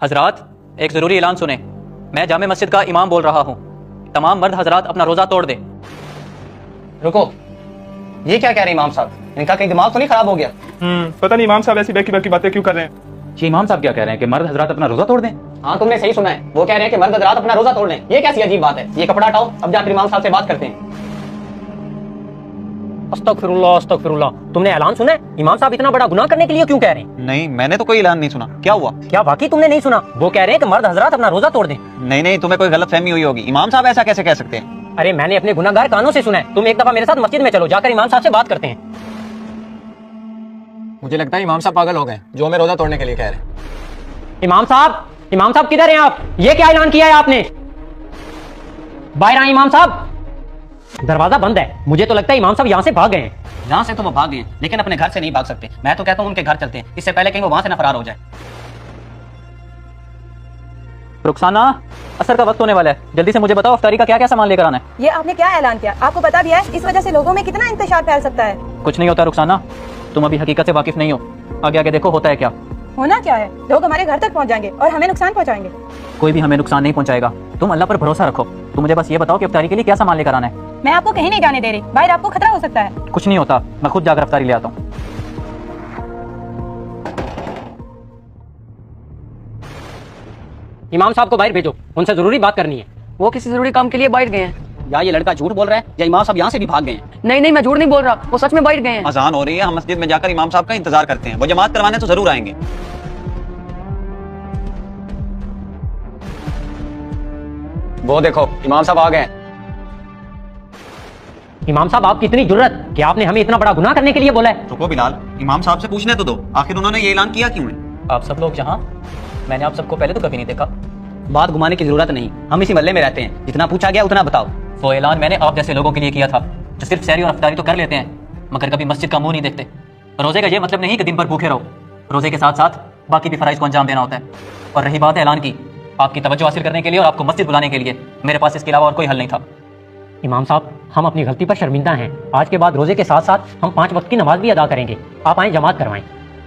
हजरात, एक ज़रूरी ऐलान सुने। मैं जामे मस्जिद का इमाम बोल रहा हूँ। तमाम मर्द हजरात अपना रोज़ा तोड़ दें। रुको, ये क्या कह रहे हैं इमाम साहब? इनका कहीं दिमाग तो नहीं खराब हो गया? पता नहीं इमाम साहब ऐसी बैकी बैकी बातें क्यों कर रहे हैं। ये इमाम साहब क्या कह रहे हैं कि मर्द हजरात अपना रोज़ा तोड़ दें? हाँ, तुमने सही सुना है। वो कह रहे हैं कि मर्द हजरात अपना रोजा तोड़ लें। ये कैसी अजीब बात है? ये कपड़ा हटाओ, अब जाकर इमाम साहब से बात करते हैं। अस्तगफिरुल्लाह अस्तगफिरुल्लाह। तुमने ऐलान सुना है? इमाम साहब इतना बड़ा गुनाह करने के लिए क्यों कह रहे हैं? नहीं, मैंने तो कोई ऐलान नहीं सुना। क्या हुआ? क्या वाकई तुमने नहीं सुना? वो कह रहे हैं कि मर्द हजरात अपना रोजा तोड़ दें। नहीं, तुम्हें कोई गलत फहमी हुई होगी। इमाम साहब ऐसा कैसे कह सकते हैं? अरे मैंने अपने गुनाहगार कानों से सुना है। तुम एक दफा मेरे साथ मस्जिद में चलो, जाकर इमाम साहब से बात करते हैं। मुझे लगता है इमाम साहब पागल हो गए जो हमें रोजा तोड़ने के लिए कह रहे हैं। इमाम साहब किधर हैं आप? ये क्या ऐलान किया है आपने? बाहर आए इमाम साहब। दरवाजा बंद है। मुझे तो लगता है इमाम साहब यहाँ से भाग गए हैं। यहाँ से तो वो भाग गए, लेकिन अपने घर से नहीं भाग सकते। मैं तो कहता हूँ उनके घर चलते हैं, इससे पहले कहीं वो वहां से न फरार हो जाए। रुखसाना, असर का वक्त होने वाला है। जल्दी से मुझे बताओ अफ्तारी का क्या क्या सामान लेकर आना है। ये आपने क्या ऐलान किया? आपको पता भी है इस वजह से लोगों में कितना इंतशार फैल सकता है। कुछ नहीं होता रुखसाना, तुम अभी हकीकत से वाकिफ नहीं हो। आगे आगे देखो होता है क्या। होना क्या है? लोग हमारे घर तक पहुंच जाएंगे और हमें नुकसान पहुंचाएंगे। कोई भी हमें नुकसान नहीं पहुंचाएगा। तुम अल्लाह पर भरोसा रखो। तुम मुझे बस ये बताओ कि अफ्तारी के लिए क्या सामान लेकर आना है। मैं आपको कहीं नहीं जाने दे रही। बाहर आपको खतरा हो सकता है। कुछ नहीं होता, मैं खुद जाकर अफ्तारी ले आता हूँ। इमाम साहब को बाहर भेजो, उनसे जरूरी बात करनी है। वो किसी जरूरी काम के लिए बाहर गए हैं। या ये लड़का झूठ बोल रहा है या इमाम साहब यहाँ से भी भाग गए हैं। नहीं, मैं झूठ नहीं बोल रहा, वो सच में बाहर गए हैं। अजान हो रही है, हम मस्जिद में जाकर इमाम साहब का इंतजार करते हैं। वो जमात करवाने तो जरूर आएंगे। वो देखो इमाम साहब आ गए हैं। इमाम साहब, आपकी इतनी जुर्रत कि आपने हमें इतना बड़ा गुनाह करने के लिए बोला है? रुको बिलाल, इमाम साहब से पूछने तो दो, आखिर उन्होंने ये ऐलान किया क्यों है? आप सब लोग यहाँ, मैंने आप सबको पहले तो कभी नहीं देखा। बात घुमाने की जरूरत नहीं, हम इसी मोहल्ले में रहते हैं। जितना पूछा गया उतना बताओ। वो ऐलान मैंने आप जैसे लोगों के लिए किया था जो सिर्फ सहरी और अफ्तारी तो कर लेते हैं मगर कभी मस्जिद का मुंह नहीं देखते। रोजे का ये मतलब नहीं कि दिन भर भूखे रहो। रोजे के साथ साथ बाकी भी फराइज को अंजाम देना होता है। और रही बात ऐलान की, आपकी तवज्जो हासिल करने के लिए और आपको मस्जिद बुलाने के लिए मेरे पास इसके अलावा और कोई हल नहीं था। इमाम साहब, हम अपनी गलती पर शर्मिंदा हैं। आज के बाद रोजे के साथ साथ हम 5 वक्त की नमाज भी अदा करेंगे। आप आए, जमात करवाएं।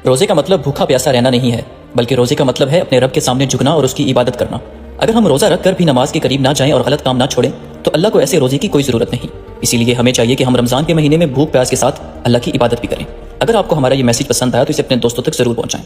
रोजे का मतलब भूखा प्यासा रहना नहीं है, बल्कि रोजे का मतलब है अपने रब के सामने झुकना और उसकी इबादत करना। अगर हम रोजा रख कर भी नमाज के करीब ना जाएं और गलत काम ना छोड़ें तो अल्लाह को ऐसे रोजे की कोई जरूरत नहीं। इसीलिए हमें चाहिए कि हम रमजान के महीने में भूख प्यास के साथ अल्लाह की इबादत भी करें। अगर आपको हमारा ये मैसेज पसंद आया तो इसे अपने दोस्तों तक जरूर पहुंचाएं।